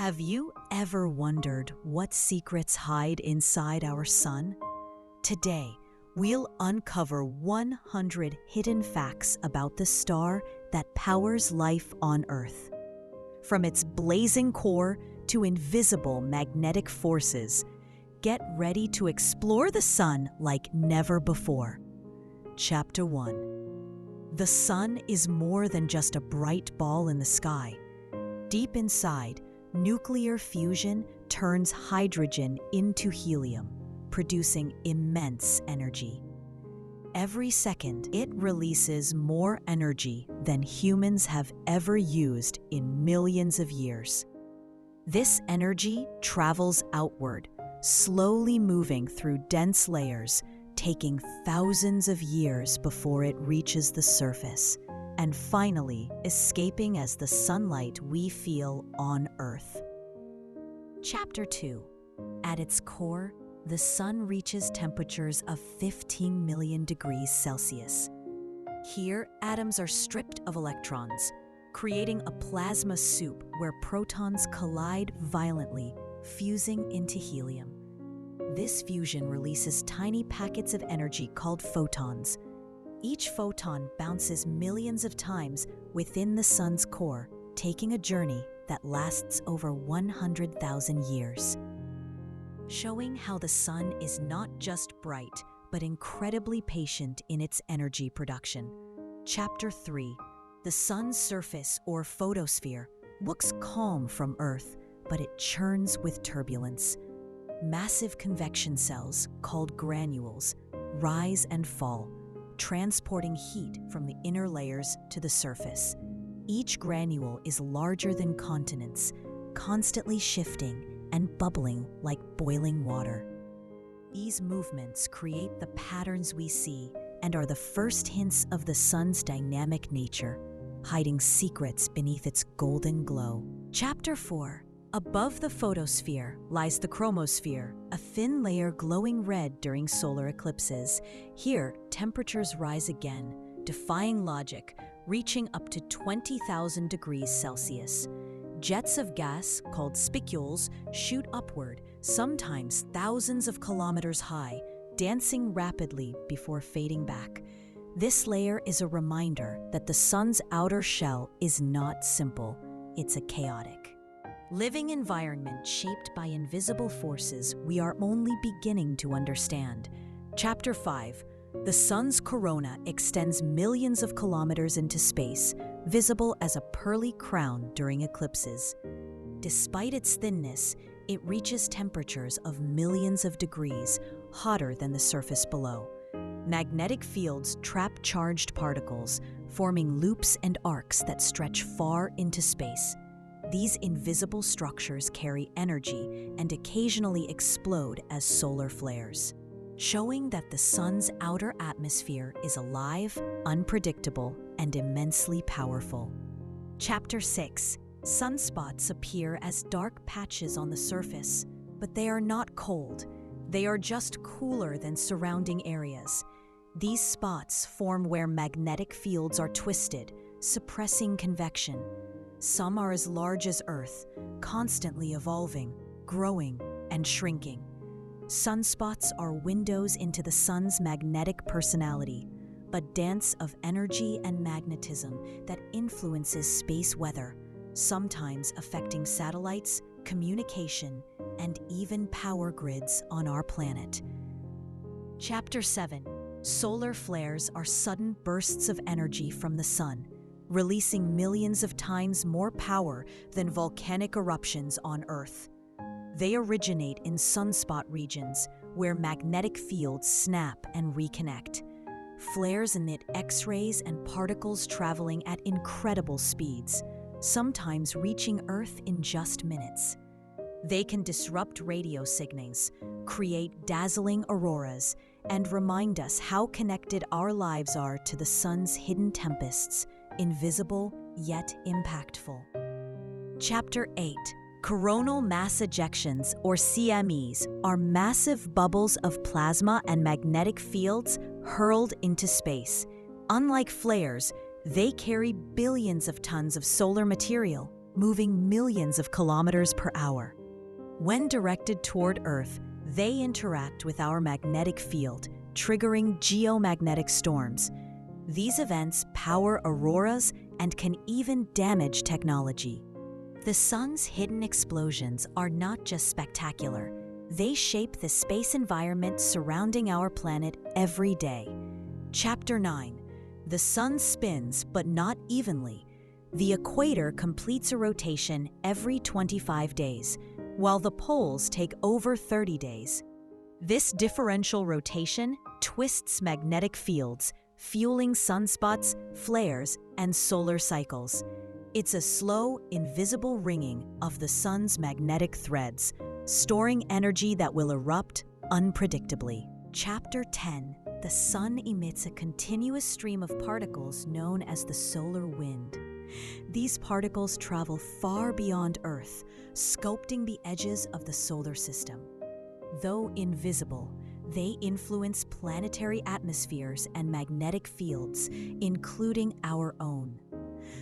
Have you ever wondered what secrets hide inside our sun? Today, we'll uncover 100 hidden facts about the star that powers life on Earth. From its blazing core to invisible magnetic forces, get ready to explore the sun like never before. Chapter 1. The sun is more than just a bright ball in the sky. Deep inside, nuclear fusion turns hydrogen into helium, producing immense energy. Every second, it releases more energy than humans have ever used in millions of years. This energy travels outward, slowly moving through dense layers, taking thousands of years before it reaches the surface, and finally escaping as the sunlight we feel on Earth. Chapter 2. At its core, the sun reaches temperatures of 15 million degrees Celsius. Here, atoms are stripped of electrons, creating a plasma soup where protons collide violently, fusing into helium. This fusion releases tiny packets of energy called photons. Each photon bounces millions of times within the sun's core, taking a journey that lasts over 100,000 years. Showing how the sun is not just bright, but incredibly patient in its energy production. Chapter 3. The sun's surface, or photosphere, looks calm from Earth, but it churns with turbulence. Massive convection cells, called granules, rise and fall, transporting heat from the inner layers to the surface. Each granule is larger than continents, constantly shifting and bubbling like boiling water. These movements create the patterns we see and are the first hints of the sun's dynamic nature, hiding secrets beneath its golden glow. Chapter 4. Above the photosphere lies the chromosphere, a thin layer glowing red during solar eclipses. Here, temperatures rise again, defying logic, reaching up to 20,000 degrees Celsius. Jets of gas, called spicules, shoot upward, sometimes thousands of kilometers high, dancing rapidly before fading back. This layer is a reminder that the sun's outer shell is not simple, it's a chaotic living environment shaped by invisible forces we are only beginning to understand. Chapter 5. The sun's corona extends millions of kilometers into space, visible as a pearly crown during eclipses. Despite its thinness, it reaches temperatures of millions of degrees, hotter than the surface below. Magnetic fields trap charged particles, forming loops and arcs that stretch far into space. These invisible structures carry energy and occasionally explode as solar flares, showing that the sun's outer atmosphere is alive, unpredictable, and immensely powerful. Chapter 6. Sunspots appear as dark patches on the surface, but they are not cold. They are just cooler than surrounding areas. These spots form where magnetic fields are twisted, suppressing convection. Some are as large as Earth, constantly evolving, growing, and shrinking. Sunspots are windows into the sun's magnetic personality, a dance of energy and magnetism that influences space weather, sometimes affecting satellites, communication, and even power grids on our planet. Chapter 7. Solar flares are sudden bursts of energy from the sun, releasing millions of times more power than volcanic eruptions on Earth. They originate in sunspot regions where magnetic fields snap and reconnect. Flares emit X-rays and particles traveling at incredible speeds, sometimes reaching Earth in just minutes. They can disrupt radio signals, create dazzling auroras, and remind us how connected our lives are to the sun's hidden tempests, invisible yet impactful. Chapter 8. Coronal mass ejections, or CMEs, are massive bubbles of plasma and magnetic fields hurled into space. Unlike flares, they carry billions of tons of solar material, moving millions of kilometers per hour. When directed toward Earth, they interact with our magnetic field, triggering geomagnetic storms. These events power auroras and can even damage technology. The sun's hidden explosions are not just spectacular. They shape the space environment surrounding our planet every day. Chapter 9. The sun spins, but not evenly. The equator completes a rotation every 25 days, while the poles take over 30 days. This differential rotation twists magnetic fields, fueling sunspots, flares, and solar cycles. It's a slow, invisible ringing of the sun's magnetic threads, storing energy that will erupt unpredictably. Chapter 10. The sun emits a continuous stream of particles known as the solar wind. These particles travel far beyond Earth, sculpting the edges of the solar system. Though invisible, they influence planetary atmospheres and magnetic fields, including our own.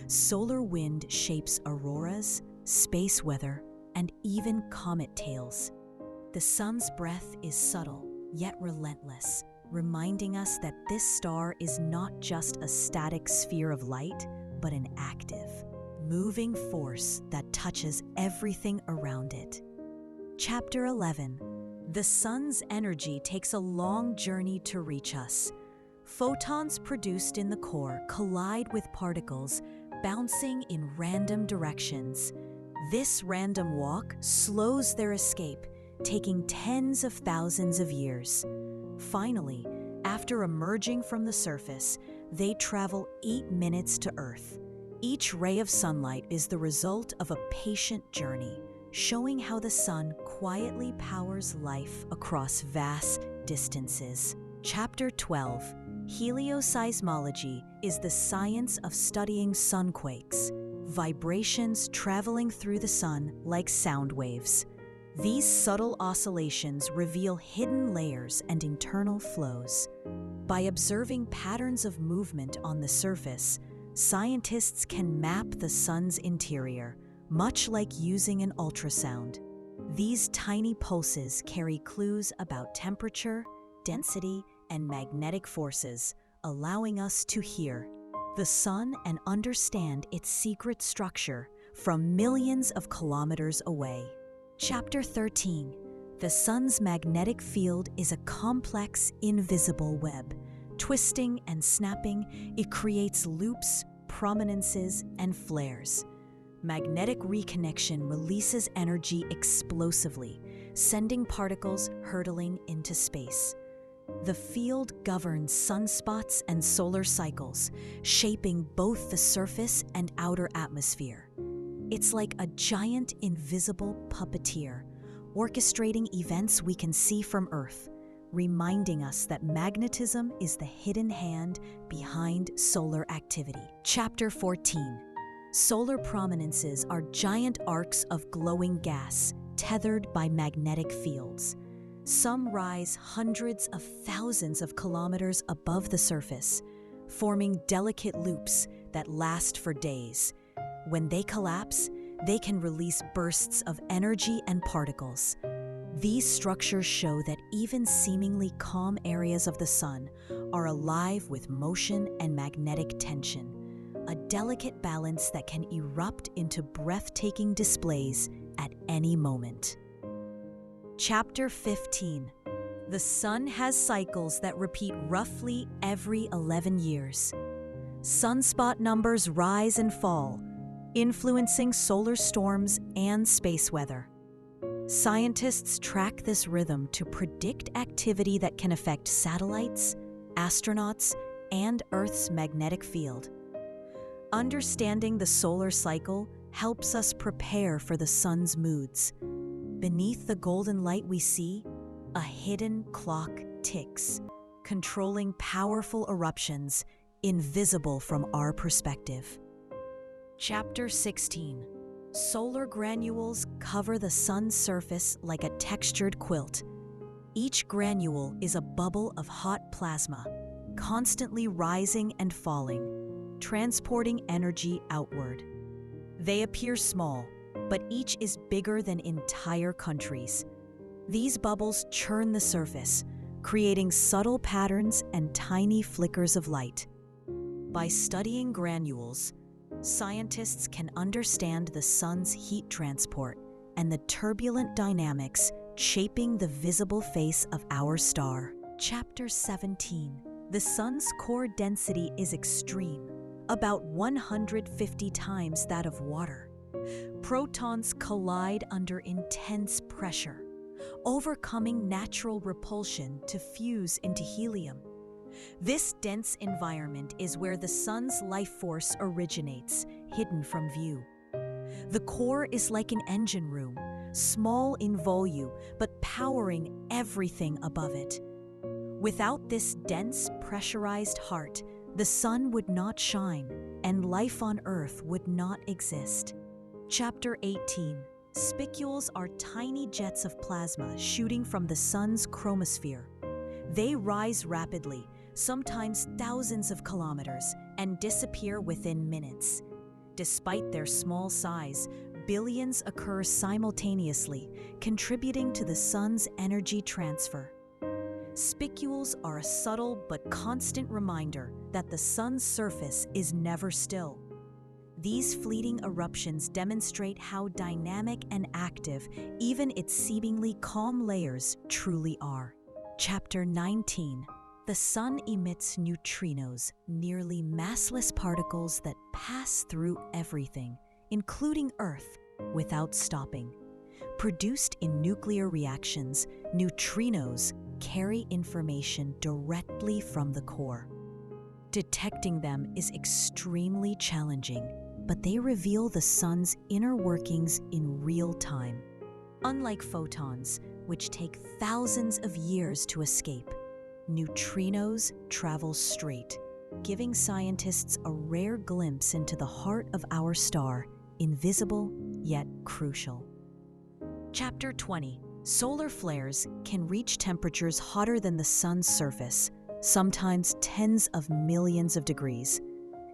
Solar wind shapes auroras, space weather, and even comet tails. The sun's breath is subtle, yet relentless, reminding us that this star is not just a static sphere of light, but an active, moving force that touches everything around it. Chapter 11. The sun's energy takes a long journey to reach us. Photons produced in the core collide with particles, bouncing in random directions. This random walk slows their escape, taking tens of thousands of years. Finally, after emerging from the surface, they travel 8 minutes to Earth. Each ray of sunlight is the result of a patient journey, showing how the sun quietly powers life across vast distances. Chapter 12. Helioseismology is the science of studying sunquakes, vibrations traveling through the sun like sound waves. These subtle oscillations reveal hidden layers and internal flows. By observing patterns of movement on the surface, scientists can map the sun's interior, much like using an ultrasound. These tiny pulses carry clues about temperature, density, and magnetic forces, allowing us to hear the sun and understand its secret structure from millions of kilometers away. Chapter 13. The sun's magnetic field is a complex, invisible web. Twisting and snapping, it creates loops, prominences, and flares. Magnetic reconnection releases energy explosively, sending particles hurtling into space. The field governs sunspots and solar cycles, shaping both the surface and outer atmosphere. It's like a giant invisible puppeteer, orchestrating events we can see from Earth, reminding us that magnetism is the hidden hand behind solar activity. Chapter 14. Solar prominences are giant arcs of glowing gas, tethered by magnetic fields. Some rise hundreds of thousands of kilometers above the surface, forming delicate loops that last for days. When they collapse, they can release bursts of energy and particles. These structures show that even seemingly calm areas of the sun are alive with motion and magnetic tension, a delicate balance that can erupt into breathtaking displays at any moment. Chapter 15. The sun has cycles that repeat roughly every 11 years. Sunspot numbers rise and fall, influencing solar storms and space weather. Scientists track this rhythm to predict activity that can affect satellites, astronauts, and Earth's magnetic field. Understanding the solar cycle helps us prepare for the sun's moods. Beneath the golden light we see, a hidden clock ticks, controlling powerful eruptions invisible from our perspective. Chapter 16. Solar granules cover the sun's surface like a textured quilt. Each granule is a bubble of hot plasma, constantly rising and falling, transporting energy outward. They appear small, but each is bigger than entire countries. These bubbles churn the surface, creating subtle patterns and tiny flickers of light. By studying granules, scientists can understand the sun's heat transport and the turbulent dynamics shaping the visible face of our star. Chapter 17. The sun's core density is extreme, about 150 times that of water. Protons collide under intense pressure, overcoming natural repulsion to fuse into helium. This dense environment is where the sun's life force originates, hidden from view. The core is like an engine room, small in volume but powering everything above it. Without this dense, pressurized heart, the sun would not shine and life on Earth would not exist. Chapter 18. Spicules are tiny jets of plasma shooting from the sun's chromosphere. They rise rapidly, sometimes thousands of kilometers, and disappear within minutes. Despite their small size, billions occur simultaneously, contributing to the sun's energy transfer. Spicules are a subtle but constant reminder that the sun's surface is never still. These fleeting eruptions demonstrate how dynamic and active even its seemingly calm layers truly are. Chapter 19. The sun emits neutrinos, nearly massless particles that pass through everything, including Earth, without stopping. Produced in nuclear reactions, neutrinos carry information directly from the core. Detecting them is extremely challenging, but they reveal the sun's inner workings in real time. Unlike photons, which take thousands of years to escape, neutrinos travel straight, giving scientists a rare glimpse into the heart of our star, invisible yet crucial. Chapter 20. Solar flares can reach temperatures hotter than the sun's surface, sometimes tens of millions of degrees.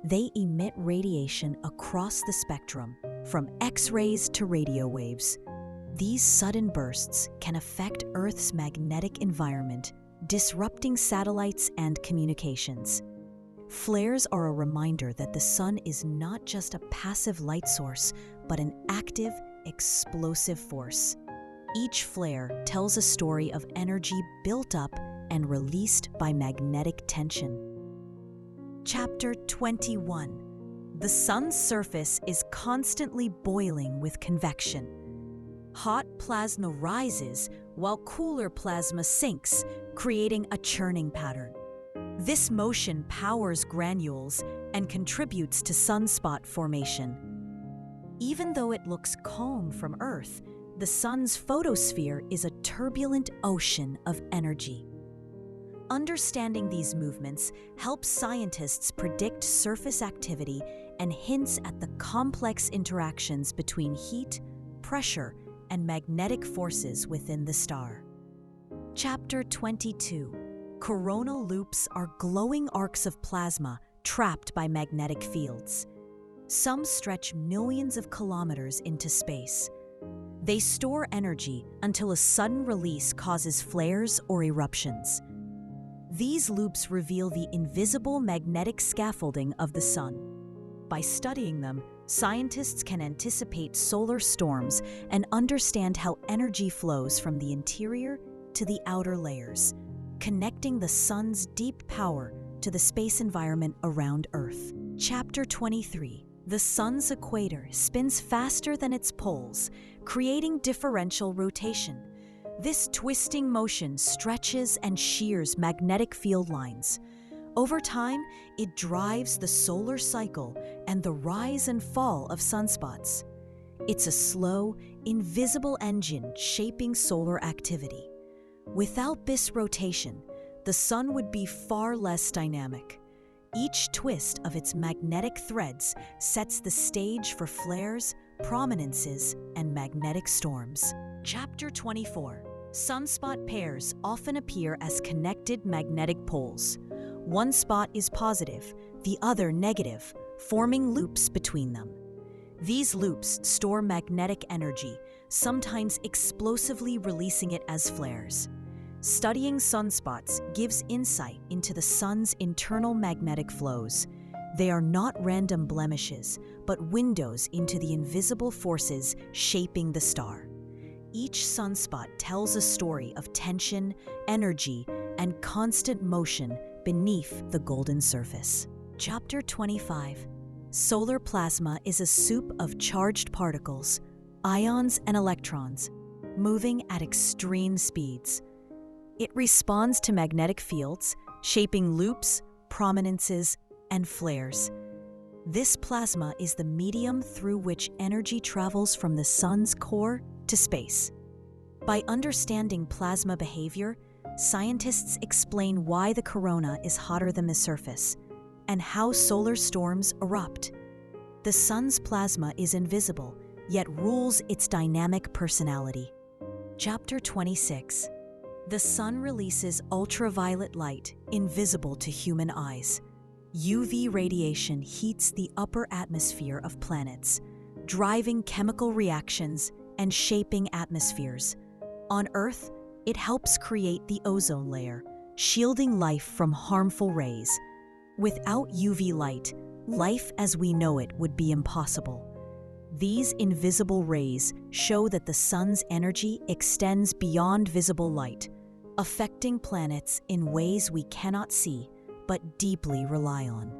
They emit radiation across the spectrum, from X-rays to radio waves. These sudden bursts can affect Earth's magnetic environment, disrupting satellites and communications. Flares are a reminder that the sun is not just a passive light source, but an active, explosive force. Each flare tells a story of energy built up and released by magnetic tension. Chapter 21. The sun's surface is constantly boiling with convection. Hot plasma rises while cooler plasma sinks, creating a churning pattern. This motion powers granules and contributes to sunspot formation. Even though it looks calm from Earth, the sun's photosphere is a turbulent ocean of energy. Understanding these movements helps scientists predict surface activity and hints at the complex interactions between heat, pressure, and magnetic forces within the star. Chapter 22. Coronal loops are glowing arcs of plasma trapped by magnetic fields. Some stretch millions of kilometers into space. They store energy until a sudden release causes flares or eruptions. These loops reveal the invisible magnetic scaffolding of the sun. By studying them, scientists can anticipate solar storms and understand how energy flows from the interior to the outer layers, connecting the sun's deep power to the space environment around Earth. Chapter 23. The sun's equator spins faster than its poles, creating differential rotation. This twisting motion stretches and shears magnetic field lines. Over time, it drives the solar cycle and the rise and fall of sunspots. It's a slow, invisible engine shaping solar activity. Without this rotation, the sun would be far less dynamic. Each twist of its magnetic threads sets the stage for flares, prominences, and magnetic storms. Chapter 24. Sunspot pairs often appear as connected magnetic poles. One spot is positive, the other negative, forming loops between them. These loops store magnetic energy, sometimes explosively releasing it as flares. Studying sunspots gives insight into the sun's internal magnetic flows. They are not random blemishes, but windows into the invisible forces shaping the star. Each sunspot tells a story of tension, energy, and constant motion beneath the golden surface. Chapter 25. Solar plasma is a soup of charged particles, ions and electrons, moving at extreme speeds. It responds to magnetic fields, shaping loops, prominences, and flares. This plasma is the medium through which energy travels from the sun's core to space. By understanding plasma behavior, scientists explain why the corona is hotter than the surface and how solar storms erupt. The sun's plasma is invisible, yet rules its dynamic personality. Chapter 26. The sun releases ultraviolet light invisible to human eyes. UV radiation heats the upper atmosphere of planets, driving chemical reactions and shaping atmospheres. On Earth, it helps create the ozone layer, shielding life from harmful rays. Without UV light, life as we know it would be impossible. These invisible rays show that the sun's energy extends beyond visible light, affecting planets in ways we cannot see but deeply rely on.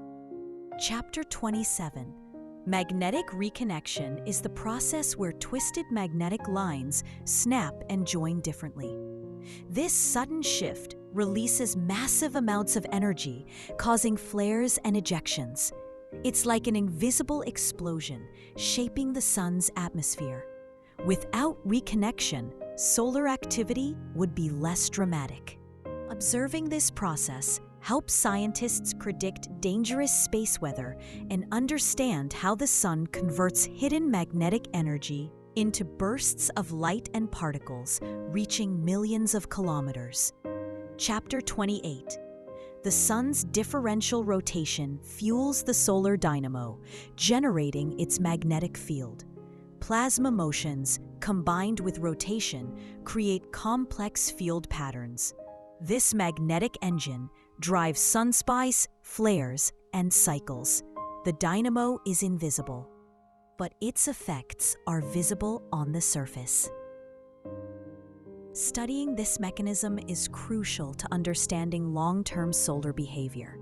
Chapter 27. Magnetic reconnection is the process where twisted magnetic lines snap and join differently. This sudden shift releases massive amounts of energy, causing flares and ejections. It's like an invisible explosion, shaping the sun's atmosphere. Without reconnection, solar activity would be less dramatic. Observing this process helps scientists predict dangerous space weather and understand how the sun converts hidden magnetic energy into bursts of light and particles, reaching millions of kilometers. Chapter 28. The sun's differential rotation fuels the solar dynamo, generating its magnetic field. Plasma motions, combined with rotation, create complex field patterns. This magnetic engine drives sunspots, flares, and cycles. The dynamo is invisible, but its effects are visible on the surface. Studying this mechanism is crucial to understanding long-term solar behavior.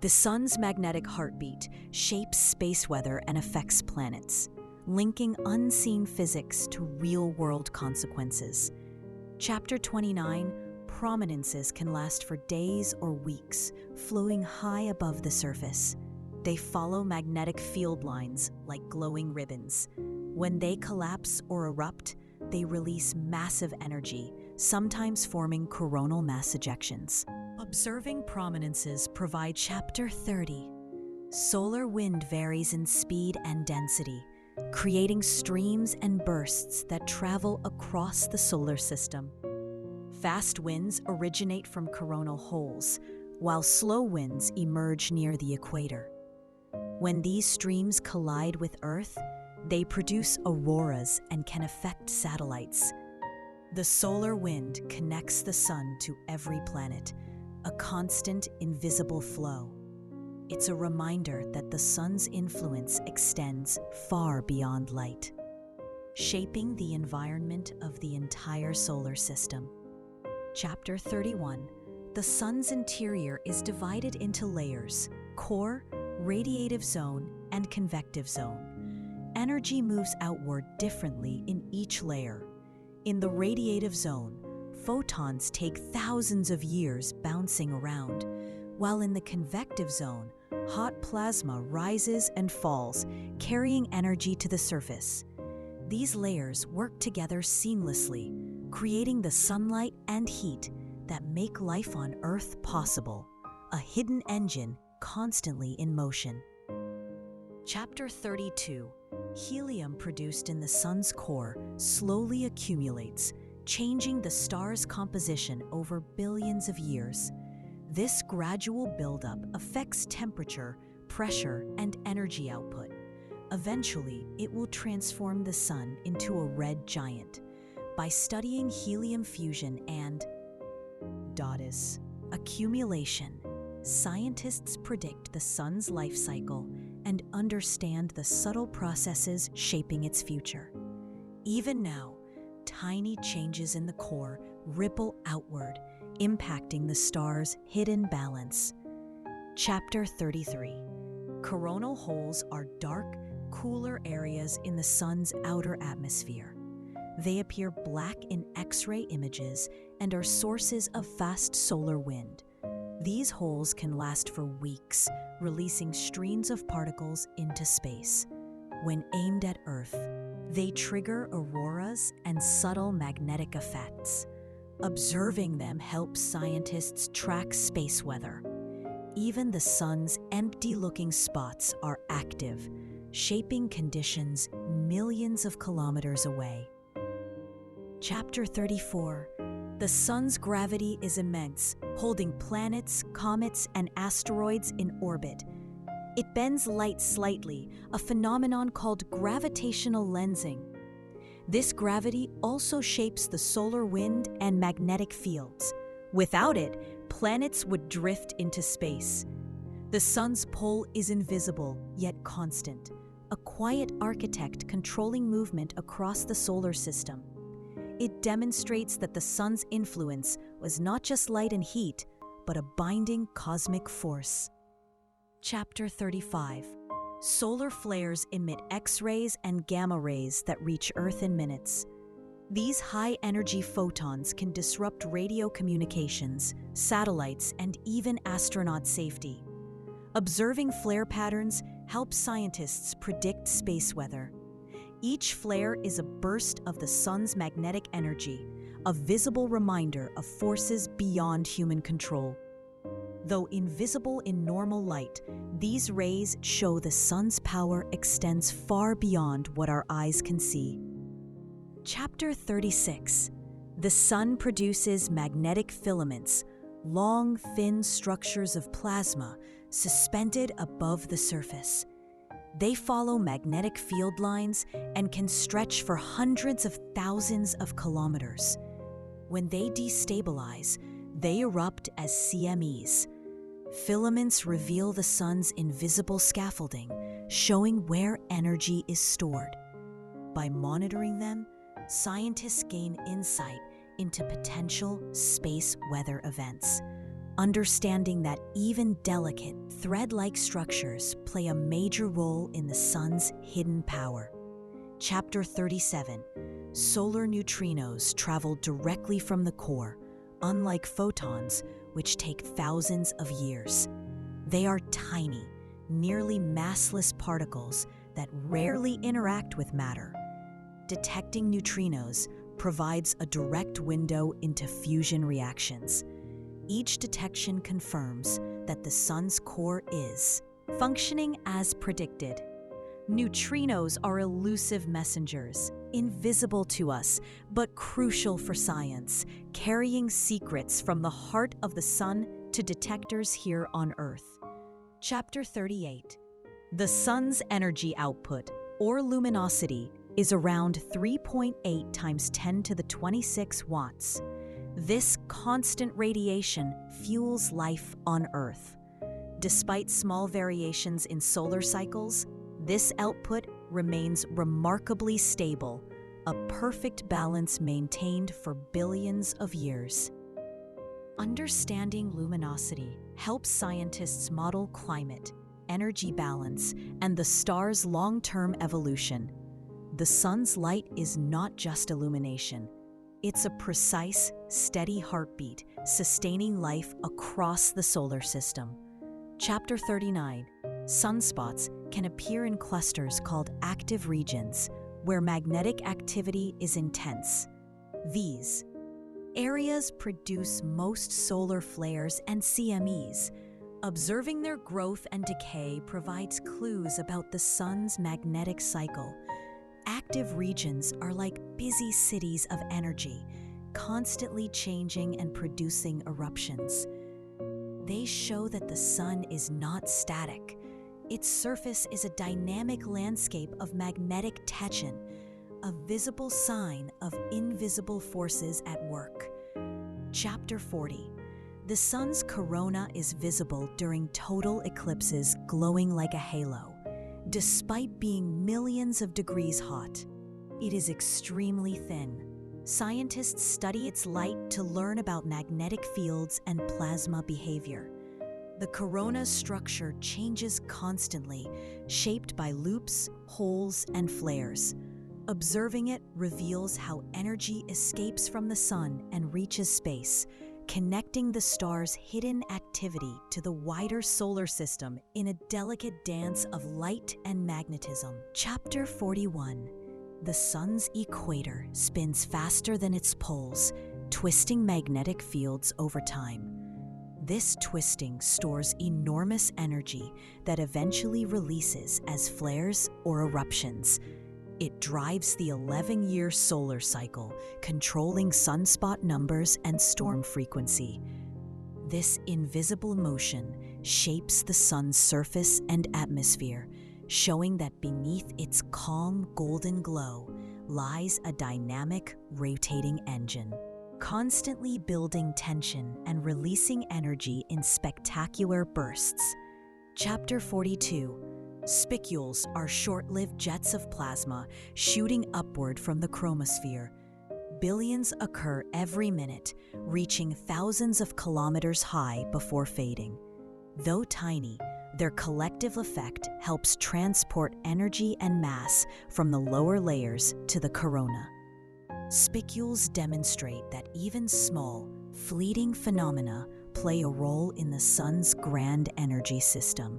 The sun's magnetic heartbeat shapes space weather and affects planets, linking unseen physics to real-world consequences. Chapter 29. Prominences can last for days or weeks, floating high above the surface. They follow magnetic field lines like glowing ribbons. When they collapse or erupt, they release massive energy, sometimes forming coronal mass ejections. Observing prominences provide Chapter 30. Solar wind varies in speed and density, creating streams and bursts that travel across the solar system. Fast winds originate from coronal holes, while slow winds emerge near the equator. When these streams collide with Earth, they produce auroras and can affect satellites. The solar wind connects the sun to every planet, a constant, invisible flow. It's a reminder that the sun's influence extends far beyond light, shaping the environment of the entire solar system. Chapter 31. The sun's interior is divided into layers: core, radiative zone, and convective zone. Energy moves outward differently in each layer. In the radiative zone, photons take thousands of years bouncing around, while in the convective zone, hot plasma rises and falls, carrying energy to the surface. These layers work together seamlessly, creating the sunlight and heat that make life on Earth possible, a hidden engine constantly in motion. Chapter 32. Helium produced in the sun's core slowly accumulates, changing the star's composition over billions of years. This gradual buildup affects temperature, pressure, and energy output. Eventually, it will transform the sun into a red giant. By studying helium fusion and accumulation, scientists predict the sun's life cycle and understand the subtle processes shaping its future. Even now, tiny changes in the core ripple outward, impacting the star's hidden balance. Chapter 33. Coronal holes are dark, cooler areas in the sun's outer atmosphere. They appear black in X-ray images and are sources of fast solar wind. These holes can last for weeks, releasing streams of particles into space. When aimed at Earth, they trigger auroras and subtle magnetic effects. Observing them helps scientists track space weather. Even the sun's empty-looking spots are active, shaping conditions millions of kilometers away. Chapter 34. The sun's gravity is immense, holding planets, comets, and asteroids in orbit. It bends light slightly, a phenomenon called gravitational lensing. This gravity also shapes the solar wind and magnetic fields. Without it, planets would drift into space. The sun's pull is invisible, yet constant, a quiet architect controlling movement across the solar system. It demonstrates that the sun's influence was not just light and heat, but a binding cosmic force. Chapter 35. Solar flares emit X-rays and gamma rays that reach Earth in minutes. These high-energy photons can disrupt radio communications, satellites, and even astronaut safety. Observing flare patterns helps scientists predict space weather. Each flare is a burst of the sun's magnetic energy, a visible reminder of forces beyond human control. Though invisible in normal light, these rays show the sun's power extends far beyond what our eyes can see. Chapter 36. The sun produces magnetic filaments, long, thin structures of plasma suspended above the surface. They follow magnetic field lines and can stretch for hundreds of thousands of kilometers. When they destabilize, they erupt as CMEs. Filaments reveal the sun's invisible scaffolding, showing where energy is stored. By monitoring them, scientists gain insight into potential space weather events, understanding that even delicate, thread-like structures play a major role in the sun's hidden power. Chapter 37. Solar neutrinos travel directly from the core, unlike photons, which take thousands of years. They are tiny, nearly massless particles that rarely interact with matter. Detecting neutrinos provides a direct window into fusion reactions. Each detection confirms that the sun's core is functioning as predicted. Neutrinos are elusive messengers, invisible to us, but crucial for science, carrying secrets from the heart of the sun to detectors here on Earth. Chapter 38. The sun's energy output, or luminosity, is around 3.8 times 10 to the 26 watts. This constant radiation fuels life on Earth. Despite small variations in solar cycles, this output remains remarkably stable, a perfect balance maintained for billions of years. Understanding luminosity helps scientists model climate, energy balance, and the star's long-term evolution. The sun's light is not just illumination. It's a precise, steady heartbeat, sustaining life across the solar system. Chapter 39. Sunspots can appear in clusters called active regions, where magnetic activity is intense. These areas produce most solar flares and CMEs. Observing their growth and decay provides clues about the sun's magnetic cycle. Active regions are like busy cities of energy, constantly changing and producing eruptions. They show that the sun is not static. Its surface is a dynamic landscape of magnetic tension, a visible sign of invisible forces at work. Chapter 40. The sun's corona is visible during total eclipses, glowing like a halo. Despite being millions of degrees hot, it is extremely thin. Scientists study its light to learn about magnetic fields and plasma behavior. The corona's structure changes constantly, shaped by loops, holes, and flares. Observing it reveals how energy escapes from the sun and reaches space, connecting the star's hidden activity to the wider solar system in a delicate dance of light and magnetism. Chapter 41. The sun's equator spins faster than its poles, twisting magnetic fields over time. This twisting stores enormous energy that eventually releases as flares or eruptions. It drives the 11-year solar cycle, controlling sunspot numbers and storm frequency. This invisible motion shapes the sun's surface and atmosphere, showing that beneath its calm golden glow lies a dynamic, rotating engine, constantly building tension and releasing energy in spectacular bursts. Chapter 42. Spicules are short-lived jets of plasma shooting upward from the chromosphere. Billions occur every minute, reaching thousands of kilometers high before fading. Though tiny, their collective effect helps transport energy and mass from the lower layers to the corona. Spicules demonstrate that even small, fleeting phenomena play a role in the sun's grand energy system.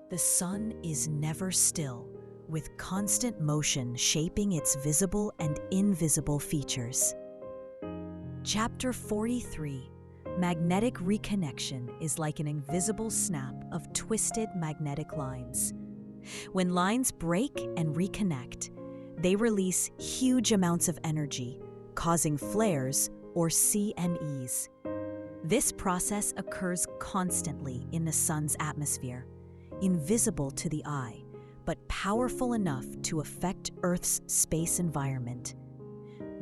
The sun is never still, with constant motion shaping its visible and invisible features. Chapter 43. Magnetic reconnection is like an invisible snap of twisted magnetic lines. When lines break and reconnect, they release huge amounts of energy, causing flares or CMEs. This process occurs constantly in the sun's atmosphere, invisible to the eye, but powerful enough to affect Earth's space environment.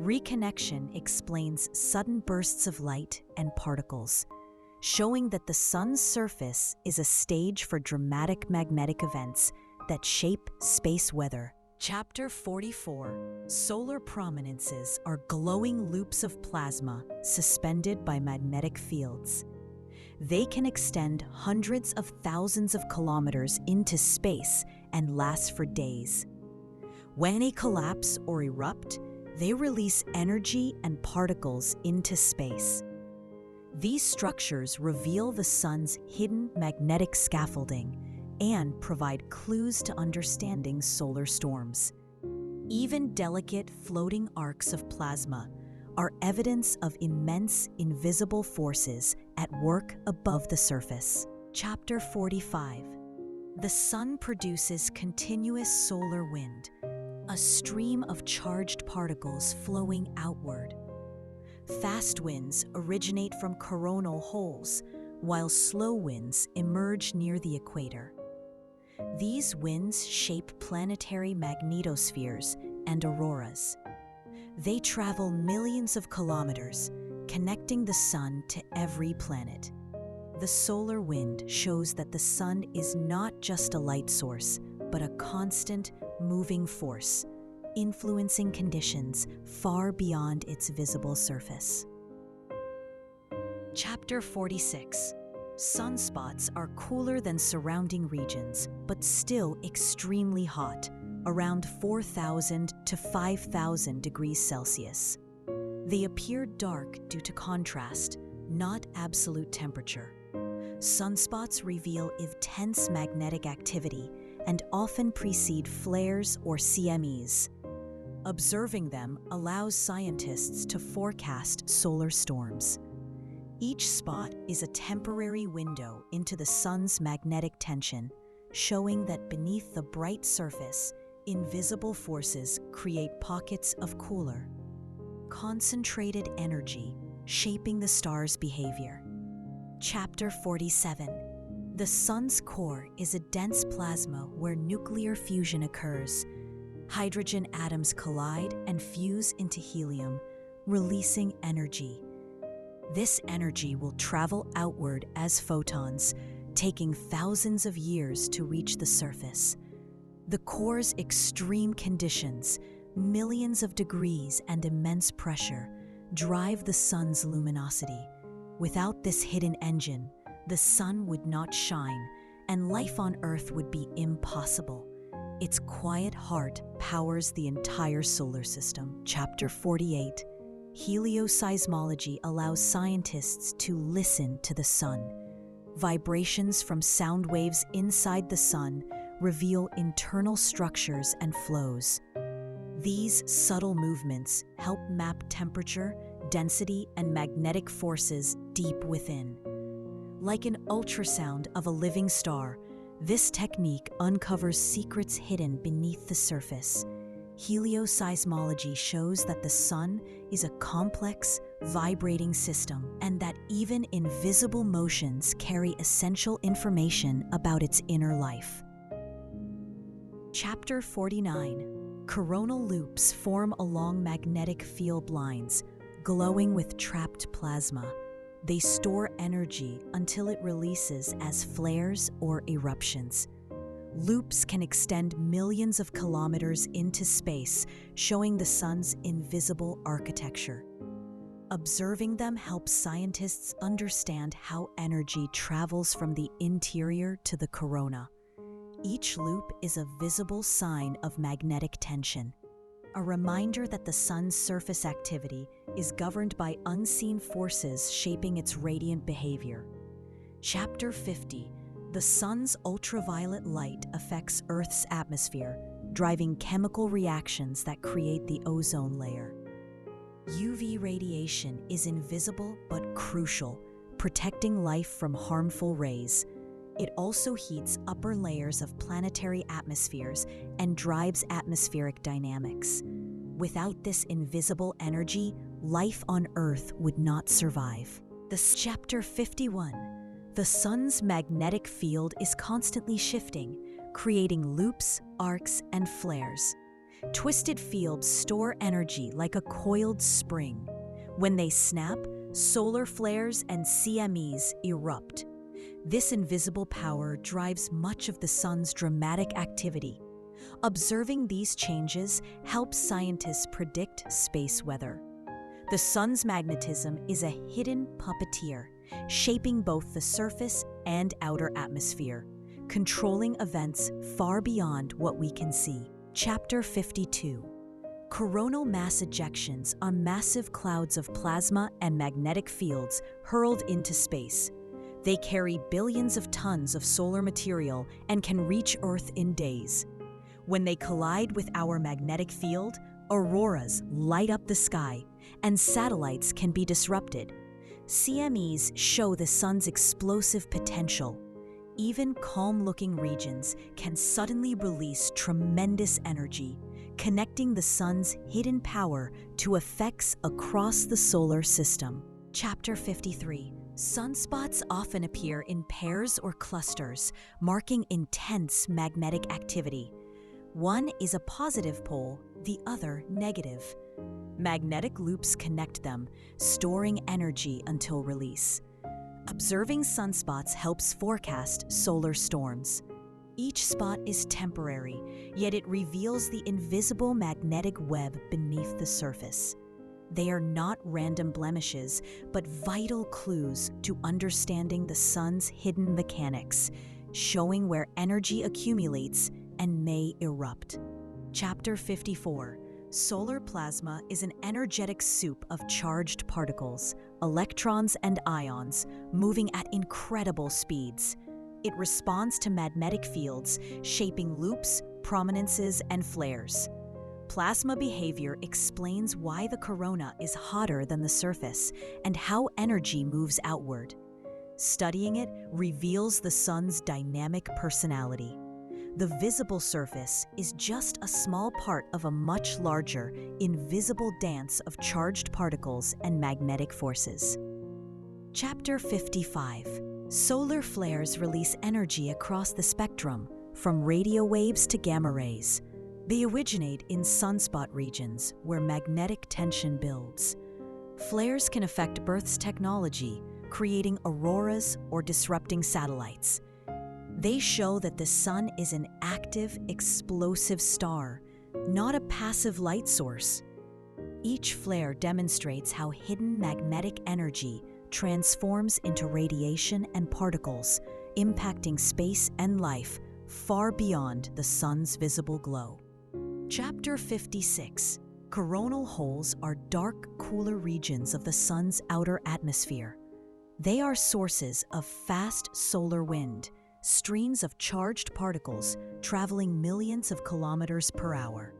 Reconnection explains sudden bursts of light and particles, showing that the sun's surface is a stage for dramatic magnetic events that shape space weather. Chapter 44. Solar prominences are glowing loops of plasma suspended by magnetic fields. They can extend hundreds of thousands of kilometers into space and last for days. When they collapse or erupt, they release energy and particles into space. These structures reveal the sun's hidden magnetic scaffolding and provide clues to understanding solar storms. Even delicate floating arcs of plasma are evidence of immense invisible forces at work above the surface. Chapter 45. The sun produces continuous solar wind, a stream of charged particles flowing outward. Fast winds originate from coronal holes, while slow winds emerge near the equator. These winds shape planetary magnetospheres and auroras. They travel millions of kilometers, connecting the sun to every planet. The solar wind shows that the sun is not just a light source, but a constant, moving force, influencing conditions far beyond its visible surface. Chapter 46. Sunspots are cooler than surrounding regions, but still extremely hot, around 4,000 to 5,000 degrees Celsius. They appear dark due to contrast, not absolute temperature. Sunspots reveal intense magnetic activity and often precede flares or CMEs. Observing them allows scientists to forecast solar storms. Each spot is a temporary window into the sun's magnetic tension, showing that beneath the bright surface, invisible forces create pockets of cooler, concentrated energy shaping the star's behavior. Chapter 47. The sun's core is a dense plasma where nuclear fusion occurs. Hydrogen atoms collide and fuse into helium, releasing energy. This energy will travel outward as photons, taking thousands of years to reach the surface. The core's extreme conditions, millions of degrees and immense pressure, drive the sun's luminosity. Without this hidden engine, the sun would not shine, and life on Earth would be impossible. Its quiet heart powers the entire solar system. Chapter 48. Helioseismology allows scientists to listen to the sun. Vibrations from sound waves inside the sun reveal internal structures and flows. These subtle movements help map temperature, density, and magnetic forces deep within. Like an ultrasound of a living star, this technique uncovers secrets hidden beneath the surface. Helioseismology shows that the sun is a complex, vibrating system and that even invisible motions carry essential information about its inner life. Chapter 49. Coronal loops form along magnetic field lines, glowing with trapped plasma. They store energy until it releases as flares or eruptions. Loops can extend millions of kilometers into space, showing the sun's invisible architecture. Observing them helps scientists understand how energy travels from the interior to the corona. Each loop is a visible sign of magnetic tension, a reminder that the sun's surface activity is governed by unseen forces shaping its radiant behavior. Chapter 50. The sun's ultraviolet light affects Earth's atmosphere, driving chemical reactions that create the ozone layer. UV radiation is invisible but crucial, protecting life from harmful rays. It also heats upper layers of planetary atmospheres and drives atmospheric dynamics. Without this invisible energy, life on Earth would not survive. Chapter 51. The sun's magnetic field is constantly shifting, creating loops, arcs, and flares. Twisted fields store energy like a coiled spring. When they snap, solar flares and CMEs erupt. This invisible power drives much of the sun's dramatic activity. Observing these changes helps scientists predict space weather. The sun's magnetism is a hidden puppeteer, shaping both the surface and outer atmosphere, controlling events far beyond what we can see. Chapter 52. Coronal mass ejections are massive clouds of plasma and magnetic fields hurled into space. They carry billions of tons of solar material and can reach Earth in days. When they collide with our magnetic field, auroras light up the sky, and satellites can be disrupted. CMEs show the sun's explosive potential. Even calm-looking regions can suddenly release tremendous energy, connecting the sun's hidden power to effects across the solar system. Chapter 53. Sunspots often appear in pairs or clusters, marking intense magnetic activity. One is a positive pole, the other negative. Magnetic loops connect them, storing energy until release. Observing sunspots helps forecast solar storms. Each spot is temporary, yet it reveals the invisible magnetic web beneath the surface. They are not random blemishes, but vital clues to understanding the sun's hidden mechanics, showing where energy accumulates and may erupt. Chapter 54. Solar plasma is an energetic soup of charged particles, electrons and ions, moving at incredible speeds. It responds to magnetic fields, shaping loops, prominences, and flares. Plasma behavior explains why the corona is hotter than the surface and how energy moves outward. Studying it reveals the sun's dynamic personality. The visible surface is just a small part of a much larger, invisible dance of charged particles and magnetic forces. Chapter 55. Solar flares release energy across the spectrum, from radio waves to gamma rays. They originate in sunspot regions where magnetic tension builds. Flares can affect Earth's technology, creating auroras or disrupting satellites. They show that the sun is an active, explosive star, not a passive light source. Each flare demonstrates how hidden magnetic energy transforms into radiation and particles, impacting space and life far beyond the sun's visible glow. Chapter 56. Coronal holes are dark, cooler regions of the sun's outer atmosphere. They are sources of fast solar wind, streams of charged particles traveling millions of kilometers per hour.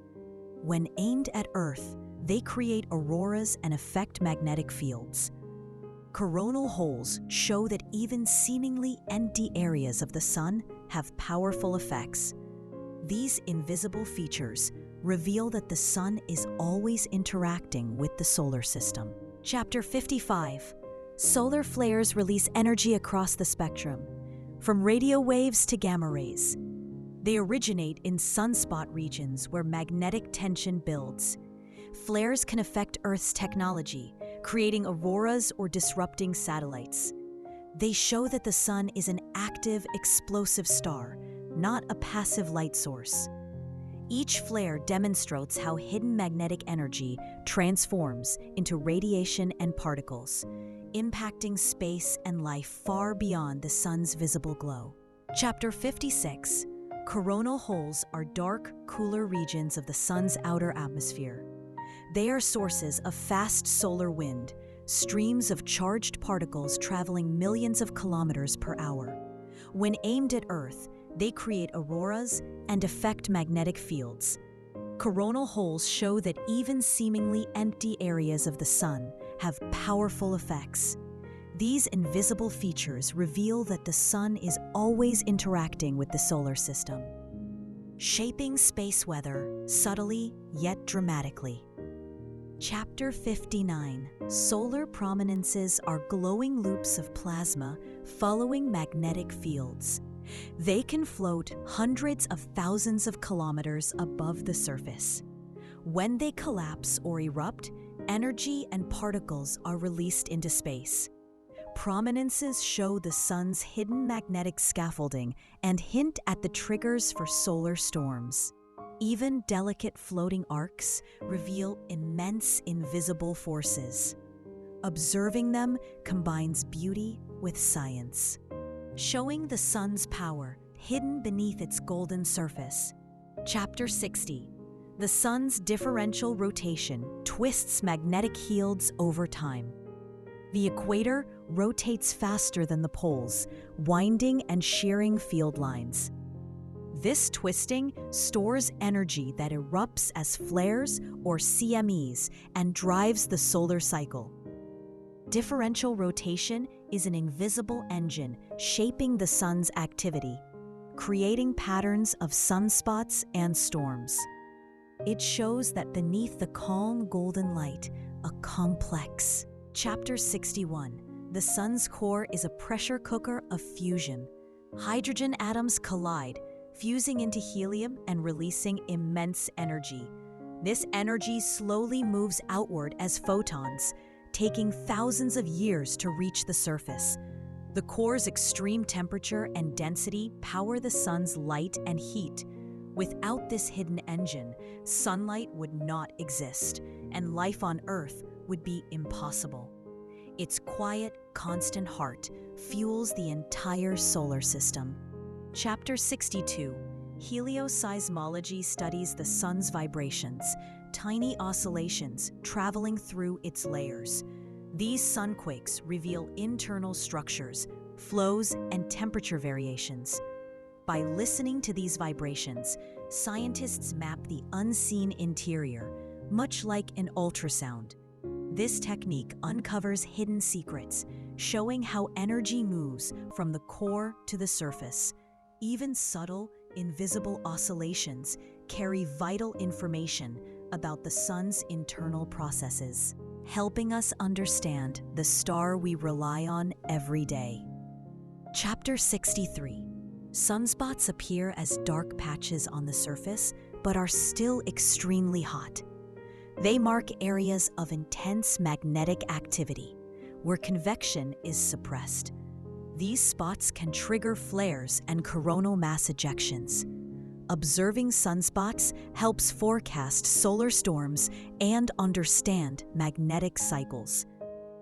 When aimed at Earth, they create auroras and affect magnetic fields. Coronal holes show that even seemingly empty areas of the sun have powerful effects. These invisible features reveal that the sun is always interacting with the solar system. Chapter 55. Solar flares release energy across the spectrum, from radio waves to gamma rays. They originate in sunspot regions where magnetic tension builds. Flares can affect Earth's technology, creating auroras or disrupting satellites. They show that the sun is an active, explosive star, not a passive light source. Each flare demonstrates how hidden magnetic energy transforms into radiation and particles, impacting space and life far beyond the sun's visible glow. Chapter 56. Coronal holes are dark, cooler regions of the sun's outer atmosphere. They are sources of fast solar wind, streams of charged particles traveling millions of kilometers per hour. When aimed at Earth, they create auroras and affect magnetic fields. Coronal holes show that even seemingly empty areas of the sun have powerful effects. These invisible features reveal that the sun is always interacting with the solar system, shaping space weather subtly yet dramatically. Chapter 59. Solar prominences are glowing loops of plasma following magnetic fields. They can float hundreds of thousands of kilometers above the surface. When they collapse or erupt, energy and particles are released into space. Prominences show the sun's hidden magnetic scaffolding and hint at the triggers for solar storms. Even delicate floating arcs reveal immense invisible forces. Observing them combines beauty with science, showing the sun's power hidden beneath its golden surface. Chapter 60. The sun's differential rotation twists magnetic fields over time. The equator rotates faster than the poles, winding and shearing field lines. This twisting stores energy that erupts as flares or CMEs and drives the solar cycle. Differential rotation is an invisible engine shaping the sun's activity, creating patterns of sunspots and storms. It shows that beneath the calm golden light, a complex. Chapter 61. The sun's core is a pressure cooker of fusion. Hydrogen atoms collide, fusing into helium and releasing immense energy. This energy slowly moves outward as photons, taking thousands of years to reach the surface. The core's extreme temperature and density power the sun's light and heat. Without this hidden engine, sunlight would not exist, and life on Earth would be impossible. Its quiet, constant heart fuels the entire solar system. Chapter 62. Helioseismology studies the sun's vibrations, tiny oscillations traveling through its layers. These sunquakes reveal internal structures, flows, and temperature variations. By listening to these vibrations, scientists map the unseen interior, much like an ultrasound. This technique uncovers hidden secrets, showing how energy moves from the core to the surface. Even subtle, invisible oscillations carry vital information about the sun's internal processes, helping us understand the star we rely on every day. Chapter 63. Sunspots appear as dark patches on the surface, but are still extremely hot. They mark areas of intense magnetic activity, where convection is suppressed. These spots can trigger flares and coronal mass ejections. Observing sunspots helps forecast solar storms and understand magnetic cycles.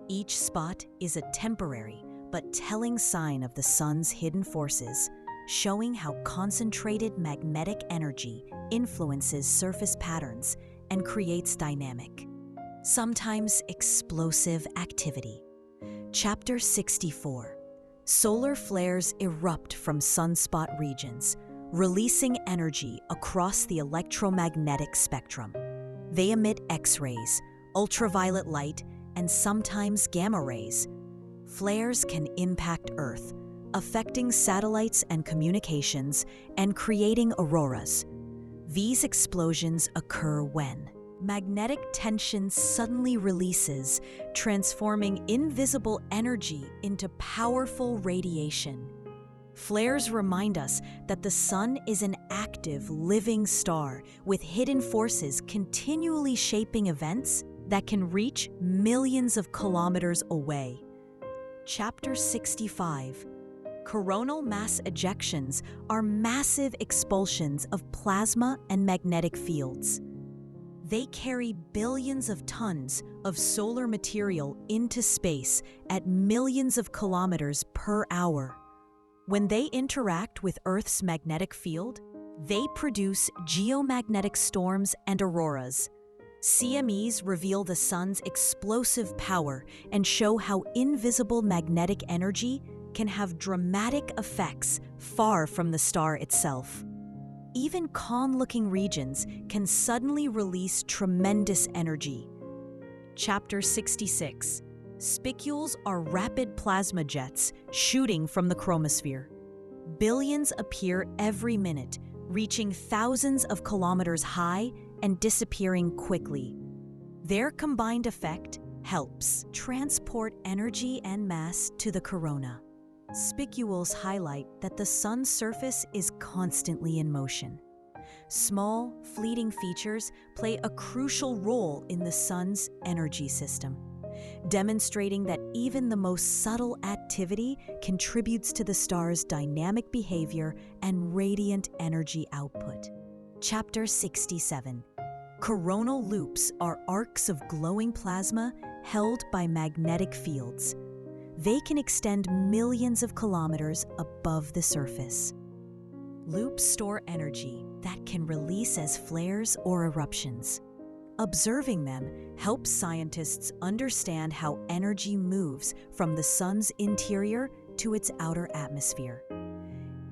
Each spot is a temporary but telling sign of the sun's hidden forces, showing how concentrated magnetic energy influences surface patterns and creates dynamic, sometimes explosive activity. Chapter 64. Solar flares erupt from sunspot regions, releasing energy across the electromagnetic spectrum. They emit X-rays, ultraviolet light, and sometimes gamma rays. Flares can impact Earth, affecting satellites and communications and creating auroras. These explosions occur when magnetic tension suddenly releases, transforming invisible energy into powerful radiation. Flares remind us that the sun is an active, living star with hidden forces continually shaping events that can reach millions of kilometers away. Chapter 65. Coronal mass ejections are massive expulsions of plasma and magnetic fields. They carry billions of tons of solar material into space at millions of kilometers per hour. When they interact with Earth's magnetic field, they produce geomagnetic storms and auroras. CMEs reveal the sun's explosive power and show how invisible magnetic energy can have dramatic effects far from the star itself. Even calm-looking regions can suddenly release tremendous energy. Chapter 66. Spicules are rapid plasma jets shooting from the chromosphere. Billions appear every minute, reaching thousands of kilometers high and disappearing quickly. Their combined effect helps transport energy and mass to the corona. Spicules highlight that the sun's surface is constantly in motion. Small, fleeting features play a crucial role in the sun's energy system, demonstrating that even the most subtle activity contributes to the star's dynamic behavior and radiant energy output. Chapter 67. Coronal loops are arcs of glowing plasma held by magnetic fields. They can extend millions of kilometers above the surface. Loops store energy that can release as flares or eruptions. Observing them helps scientists understand how energy moves from the sun's interior to its outer atmosphere.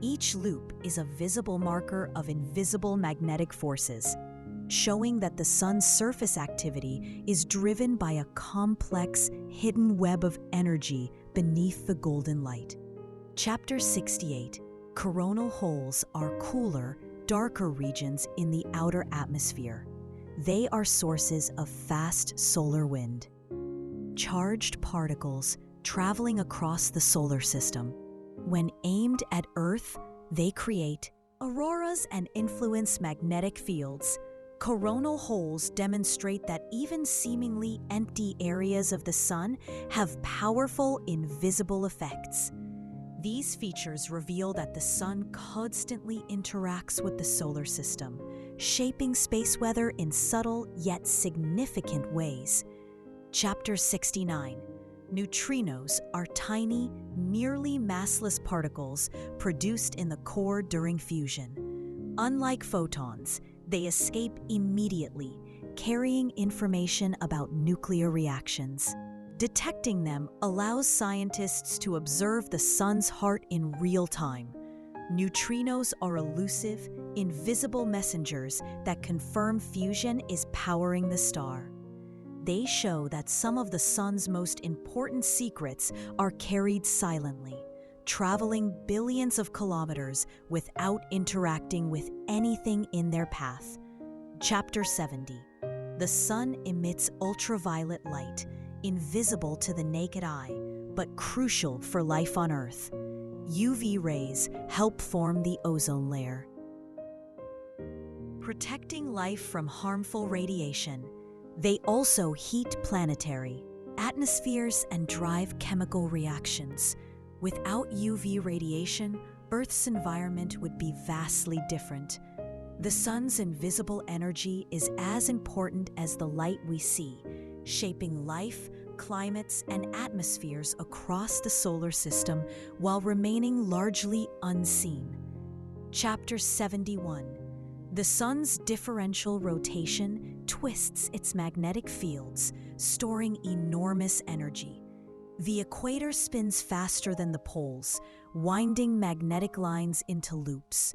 Each loop is a visible marker of invisible magnetic forces, showing that the sun's surface activity is driven by a complex, hidden web of energy beneath the golden light. Chapter 68. Coronal holes are cooler, darker regions in the outer atmosphere. They are sources of fast solar wind. Charged particles traveling across the solar system. When aimed at Earth, they create auroras and influence magnetic fields. Coronal holes demonstrate that even seemingly empty areas of the sun have powerful, invisible effects. These features reveal that the sun constantly interacts with the solar system, shaping space weather in subtle yet significant ways. Chapter 69. Neutrinos are tiny, nearly massless particles produced in the core during fusion. Unlike photons, they escape immediately, carrying information about nuclear reactions. Detecting them allows scientists to observe the sun's heart in real time. Neutrinos are elusive, invisible messengers that confirm fusion is powering the star. They show that some of the sun's most important secrets are carried silently, traveling billions of kilometers without interacting with anything in their path. Chapter 70. The sun emits ultraviolet light, invisible to the naked eye, but crucial for life on Earth. UV rays help form the ozone layer, protecting life from harmful radiation. They also heat planetary atmospheres and drive chemical reactions. Without UV radiation, Earth's environment would be vastly different. The sun's invisible energy is as important as the light we see, shaping life, climates, and atmospheres across the solar system while remaining largely unseen. Chapter 71. The sun's differential rotation twists its magnetic fields, storing enormous energy. The equator spins faster than the poles, winding magnetic lines into loops.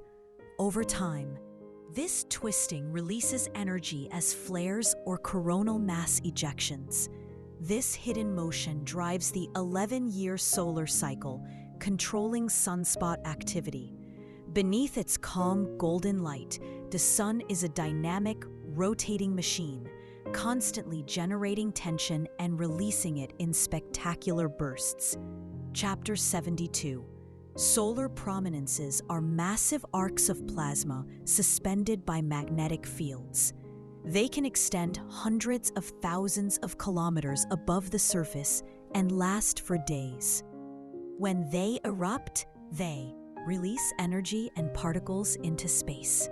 Over time, this twisting releases energy as flares or coronal mass ejections. This hidden motion drives the 11-year solar cycle, controlling sunspot activity. Beneath its calm golden light, the sun is a dynamic, rotating machine, constantly generating tension and releasing it in spectacular bursts. Chapter 72. Solar prominences are massive arcs of plasma suspended by magnetic fields. They can extend hundreds of thousands of kilometers above the surface and last for days. When they erupt, they release energy and particles into space.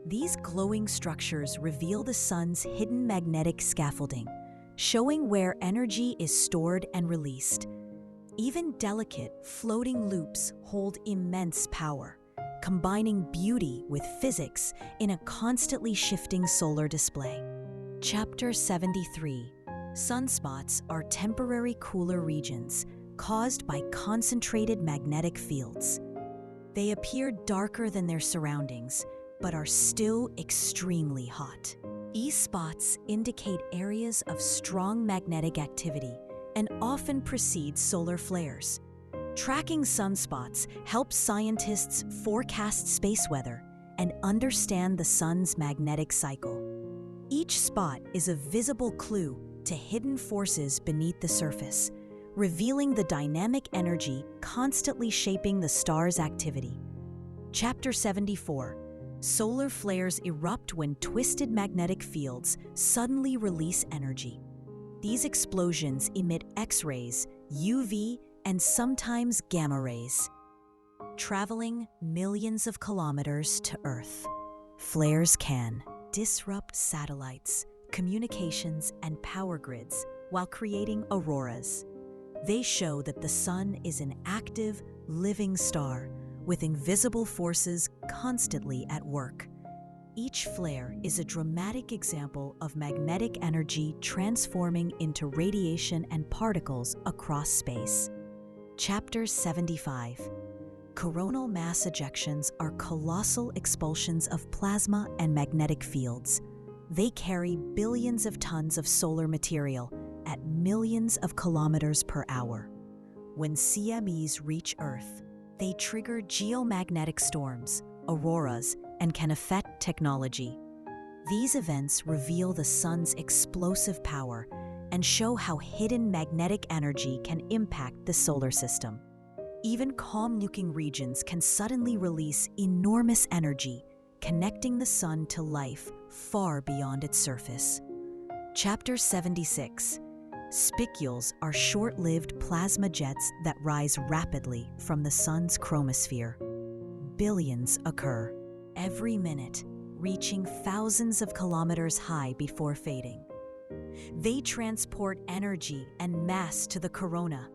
These glowing structures reveal the sun's hidden magnetic scaffolding, showing where energy is stored and released. Even delicate, floating loops hold immense power, combining beauty with physics in a constantly shifting solar display. Chapter 73. Sunspots are temporary cooler regions caused by concentrated magnetic fields. They appear darker than their surroundings, but are still extremely hot. E-spots indicate areas of strong magnetic activity and often precede solar flares. Tracking sunspots helps scientists forecast space weather and understand the sun's magnetic cycle. Each spot is a visible clue to hidden forces beneath the surface, revealing the dynamic energy constantly shaping the star's activity. Chapter 74. Solar flares erupt when twisted magnetic fields suddenly release energy. These explosions emit X-rays, UV, and sometimes gamma rays, traveling millions of kilometers to Earth. Flares can disrupt satellites, communications, and power grids while creating auroras. They show that the sun is an active, living star with invisible forces constantly at work. Each flare is a dramatic example of magnetic energy transforming into radiation and particles across space. Chapter 75. Coronal mass ejections are colossal expulsions of plasma and magnetic fields. They carry billions of tons of solar material at millions of kilometers per hour. When CMEs reach Earth, they trigger geomagnetic storms, auroras, and can affect technology. These events reveal the sun's explosive power and show how hidden magnetic energy can impact the solar system. Even calm-nuking regions can suddenly release enormous energy, connecting the sun to life far beyond its surface. Chapter 76. Spicules are short-lived plasma jets that rise rapidly from the sun's chromosphere. Billions occur every minute, reaching thousands of kilometers high before fading. They transport energy and mass to the corona,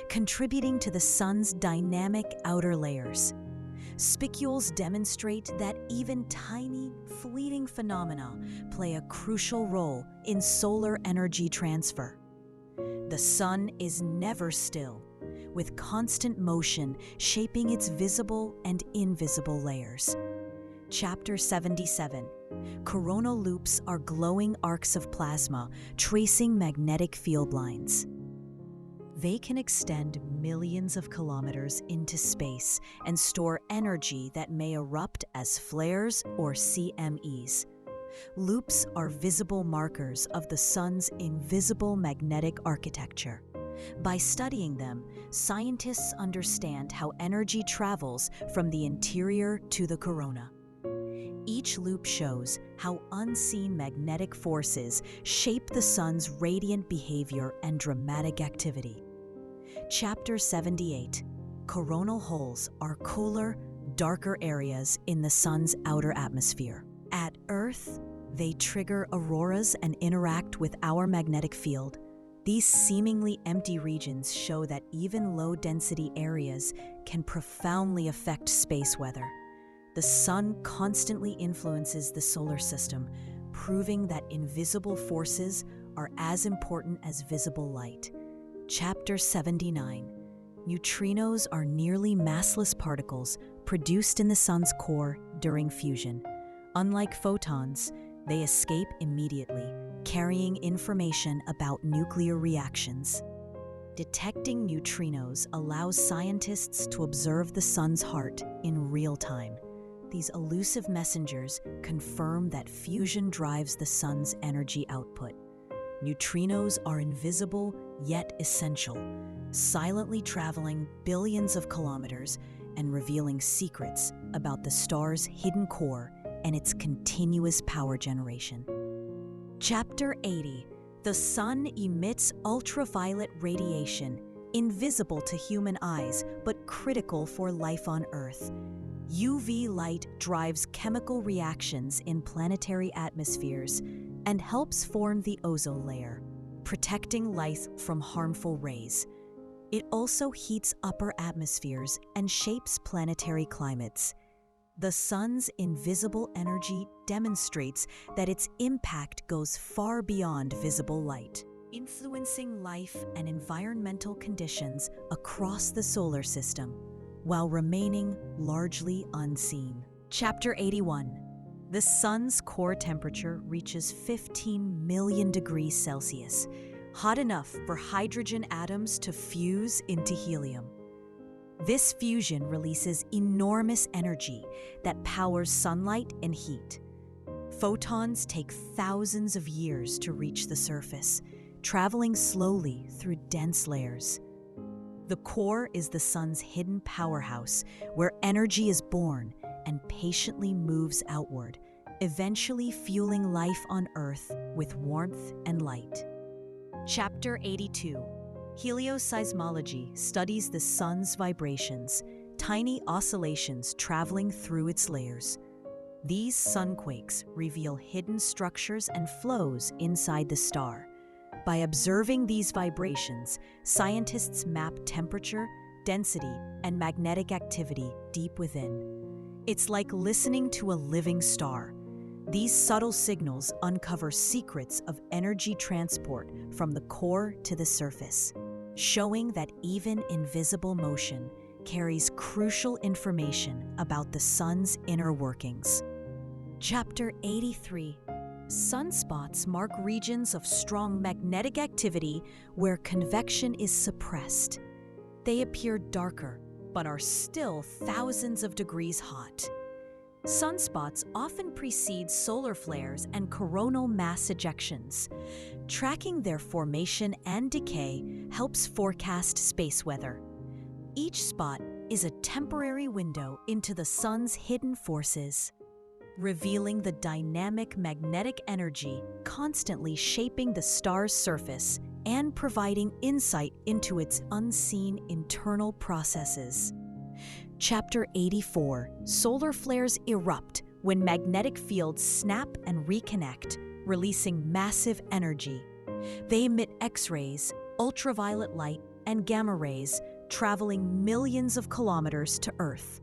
contributing to the sun's dynamic outer layers. Spicules demonstrate that even tiny, fleeting phenomena play a crucial role in solar energy transfer. The sun is never still, with constant motion shaping its visible and invisible layers. Chapter 77. Coronal loops are glowing arcs of plasma tracing magnetic field lines. They can extend millions of kilometers into space and store energy that may erupt as flares or CMEs. Loops are visible markers of the sun's invisible magnetic architecture, By studying them, scientists understand how energy travels from the interior to the corona. Each loop shows how unseen magnetic forces shape the sun's radiant behavior and dramatic activity. Chapter 78. Coronal holes are cooler, darker areas in the sun's outer atmosphere. At Earth, they trigger auroras and interact with our magnetic field. These seemingly empty regions show that even low-density areas can profoundly affect space weather. The sun constantly influences the solar system, proving that invisible forces are as important as visible light. Chapter 79. Neutrinos are nearly massless particles produced in the sun's core during fusion. Unlike photons, they escape immediately, carrying information about nuclear reactions. Detecting neutrinos allows scientists to observe the sun's heart in real time. These elusive messengers confirm that fusion drives the sun's energy output. Neutrinos are invisible yet essential, silently traveling billions of kilometers and revealing secrets about the star's hidden core and its continuous power generation. Chapter 80. The sun emits ultraviolet radiation, invisible to human eyes but critical for life on Earth. UV light drives chemical reactions in planetary atmospheres and helps form the ozone layer, protecting life from harmful rays. It also heats upper atmospheres and shapes planetary climates. The sun's invisible energy demonstrates that its impact goes far beyond visible light, influencing life and environmental conditions across the solar system, while remaining largely unseen. Chapter 81. The sun's core temperature reaches 15 million degrees Celsius, hot enough for hydrogen atoms to fuse into helium. This fusion releases enormous energy that powers sunlight and heat. Photons take thousands of years to reach the surface, traveling slowly through dense layers. The core is the sun's hidden powerhouse, where energy is born and patiently moves outward, eventually fueling life on Earth with warmth and light. Chapter 82. Helioseismology studies the sun's vibrations, tiny oscillations traveling through its layers. These sunquakes reveal hidden structures and flows inside the star. By observing these vibrations, scientists map temperature, density, and magnetic activity deep within. It's like listening to a living star. These subtle signals uncover secrets of energy transport from the core to the surface, showing that even invisible motion carries crucial information about the sun's inner workings. Chapter 83. Sunspots mark regions of strong magnetic activity where convection is suppressed. They appear darker, but are still thousands of degrees hot. Sunspots often precede solar flares and coronal mass ejections. Tracking their formation and decay helps forecast space weather. Each spot is a temporary window into the sun's hidden forces, revealing the dynamic magnetic energy constantly shaping the star's surface and providing insight into its unseen internal processes. Chapter 84. Solar flares erupt when magnetic fields snap and reconnect, releasing massive energy. They emit X-rays, ultraviolet light, and gamma rays, traveling millions of kilometers to Earth.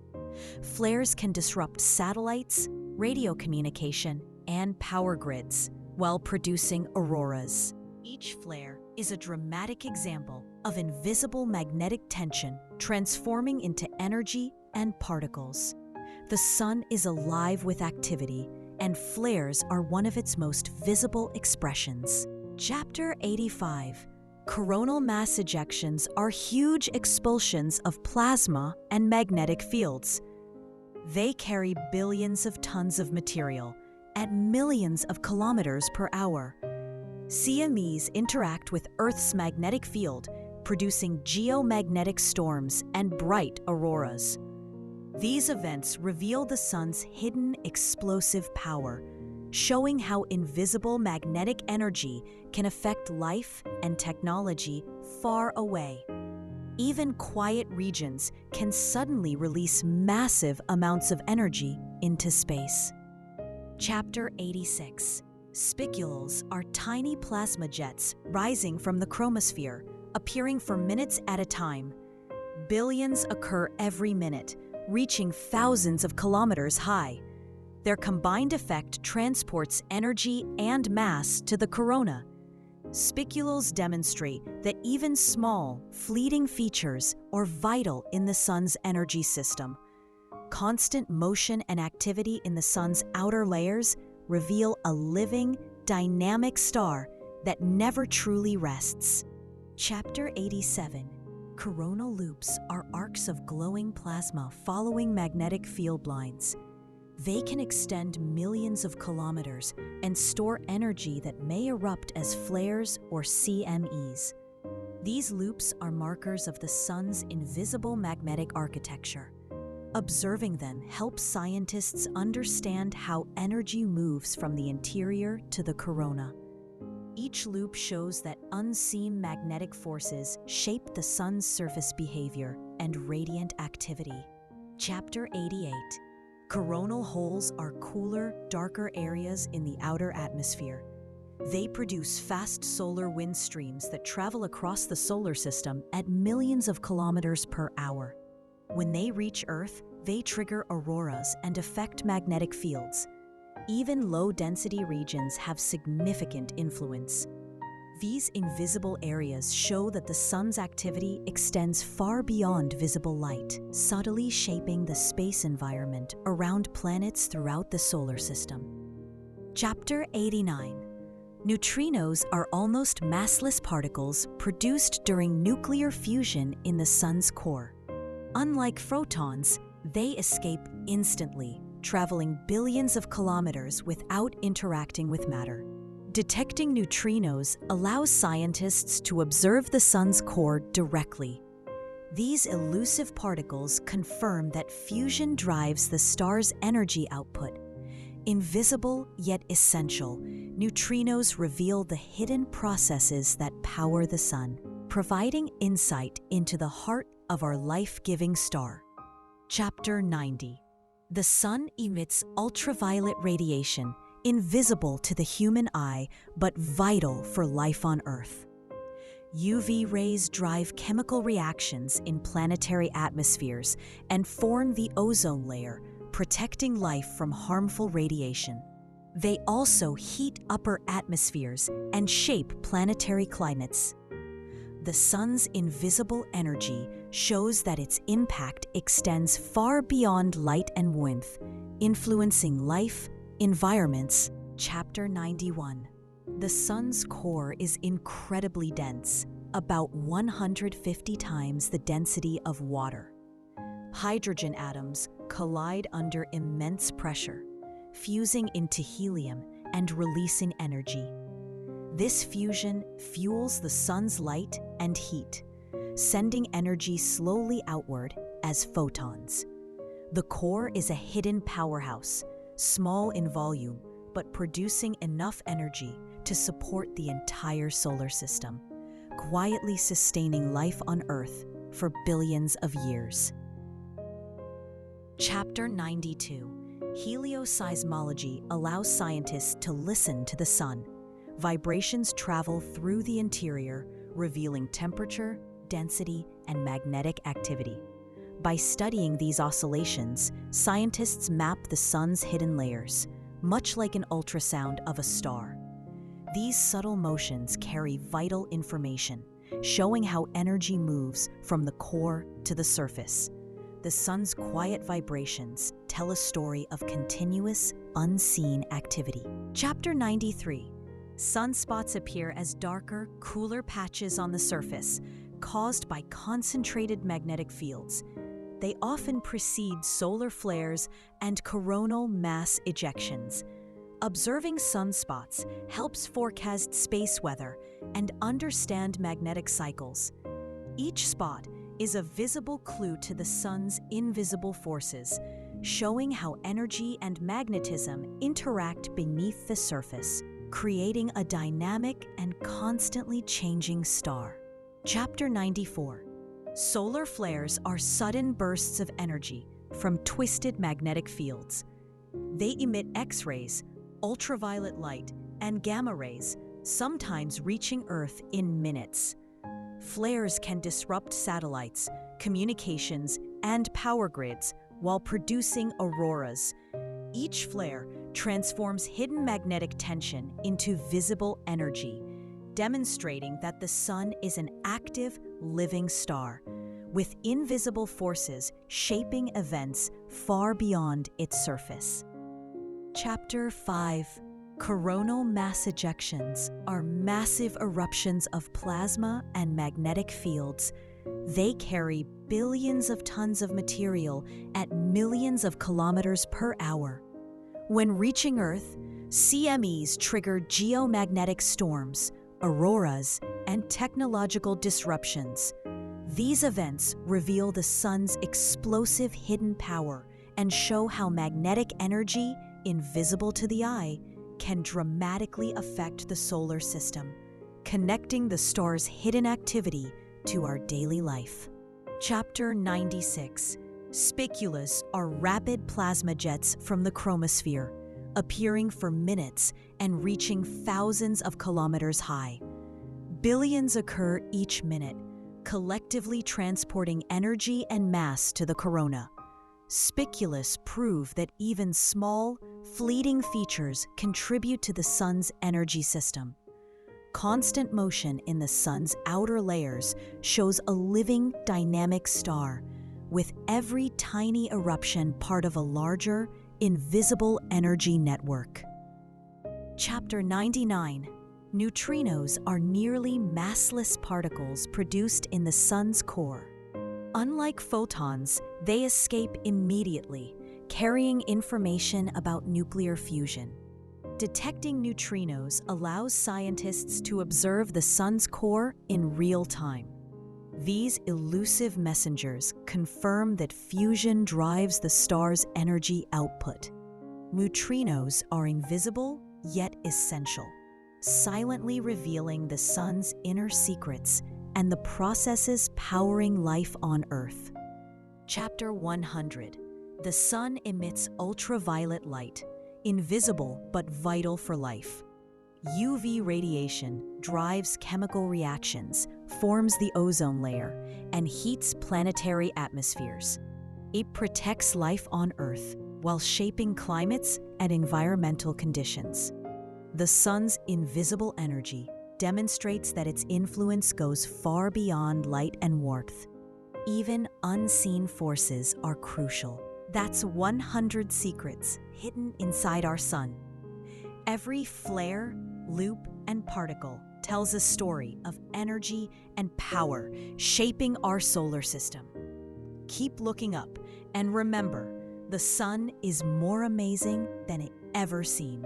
Flares can disrupt satellites, radio communication, and power grids while producing auroras. Each flare is a dramatic example of invisible magnetic tension transforming into energy and particles. The sun is alive with activity, and flares are one of its most visible expressions. Chapter 85. Coronal mass ejections are huge expulsions of plasma and magnetic fields. They carry billions of tons of material at millions of kilometers per hour. CMEs interact with Earth's magnetic field, producing geomagnetic storms and bright auroras. These events reveal the sun's hidden explosive power, showing how invisible magnetic energy can affect life and technology far away. Even quiet regions can suddenly release massive amounts of energy into space. Chapter 86. Spicules are tiny plasma jets rising from the chromosphere, appearing for minutes at a time. Billions occur every minute, reaching thousands of kilometers high. Their combined effect transports energy and mass to the corona. Spicules demonstrate that even small, fleeting features are vital in the sun's energy system. Constant motion and activity in the sun's outer layers reveal a living, dynamic star that never truly rests. Chapter 87. Coronal loops are arcs of glowing plasma following magnetic field lines. They can extend millions of kilometers and store energy that may erupt as flares or CMEs. These loops are markers of the sun's invisible magnetic architecture. Observing them helps scientists understand how energy moves from the interior to the corona. Each loop shows that unseen magnetic forces shape the sun's surface behavior and radiant activity. Chapter 88. Coronal holes are cooler, darker areas in the outer atmosphere. They produce fast solar wind streams that travel across the solar system at millions of kilometers per hour. When they reach Earth, they trigger auroras and affect magnetic fields. Even low-density regions have significant influence. These invisible areas show that the sun's activity extends far beyond visible light, subtly shaping the space environment around planets throughout the solar system. Chapter 89. Neutrinos are almost massless particles produced during nuclear fusion in the sun's core. Unlike photons, they escape instantly, traveling billions of kilometers without interacting with matter. Detecting neutrinos allows scientists to observe the sun's core directly. These elusive particles confirm that fusion drives the star's energy output. Invisible yet essential, neutrinos reveal the hidden processes that power the sun, providing insight into the heart of our life-giving star. Chapter 90. The sun emits ultraviolet radiation, invisible to the human eye but vital for life on Earth. UV rays drive chemical reactions in planetary atmospheres and form the ozone layer, protecting life from harmful radiation. They also heat upper atmospheres and shape planetary climates. The sun's invisible energy shows that its impact extends far beyond light and warmth, influencing life, environments. Chapter 91. The sun's core is incredibly dense, about 150 times the density of water. Hydrogen atoms collide under immense pressure, fusing into helium and releasing energy. This fusion fuels the sun's light and heat, sending energy slowly outward as photons. The core is a hidden powerhouse, small in volume, but producing enough energy to support the entire solar system, quietly sustaining life on Earth for billions of years. Chapter 92. Helioseismology allows scientists to listen to the sun. Vibrations travel through the interior, revealing temperature, density, and magnetic activity. By studying these oscillations, scientists map the sun's hidden layers, much like an ultrasound of a star. These subtle motions carry vital information, showing how energy moves from the core to the surface. The sun's quiet vibrations tell a story of continuous, unseen activity. Chapter 93. Sunspots appear as darker, cooler patches on the surface, caused by concentrated magnetic fields. They often precede solar flares and coronal mass ejections. Observing sunspots helps forecast space weather and understand magnetic cycles. Each spot is a visible clue to the sun's invisible forces, showing how energy and magnetism interact beneath the surface, creating a dynamic and constantly changing star. Chapter 94. Solar flares are sudden bursts of energy from twisted magnetic fields. They emit X-rays, ultraviolet light, and gamma rays, sometimes reaching Earth in minutes. Flares can disrupt satellites, communications, and power grids while producing auroras. Each flare transforms hidden magnetic tension into visible energy, demonstrating that the sun is an active, living star, with invisible forces shaping events far beyond its surface. Chapter 5. Coronal mass ejections are massive eruptions of plasma and magnetic fields. They carry billions of tons of material at millions of kilometers per hour. When reaching Earth, CMEs trigger geomagnetic storms, auroras, and technological disruptions. These events reveal the sun's explosive hidden power and show how magnetic energy, invisible to the eye, can dramatically affect the solar system, connecting the star's hidden activity to our daily life. Chapter 96. Spiculas are rapid plasma jets from the chromosphere, appearing for minutes and reaching thousands of kilometers high. Billions occur each minute, collectively transporting energy and mass to the corona. Spiculas prove that even small, fleeting features contribute to the sun's energy system. Constant motion in the sun's outer layers shows a living, dynamic star, with every tiny eruption part of a larger, invisible energy network. Chapter 99. Neutrinos are nearly massless particles produced in the sun's core. Unlike photons, they escape immediately, carrying information about nuclear fusion. Detecting neutrinos allows scientists to observe the sun's core in real time. These elusive messengers confirm that fusion drives the star's energy output. Neutrinos are invisible yet essential, silently revealing the sun's inner secrets and the processes powering life on Earth. Chapter 100. The sun emits ultraviolet light, invisible but vital for life. UV radiation drives chemical reactions, forms the ozone layer, and heats planetary atmospheres. It protects life on Earth while shaping climates and environmental conditions. The sun's invisible energy demonstrates that its influence goes far beyond light and warmth. Even unseen forces are crucial. That's 100 secrets hidden inside our sun. Every flare, loop, and particle tells a story of energy and power shaping our solar system. Keep looking up and remember, the sun is more amazing than it ever seems.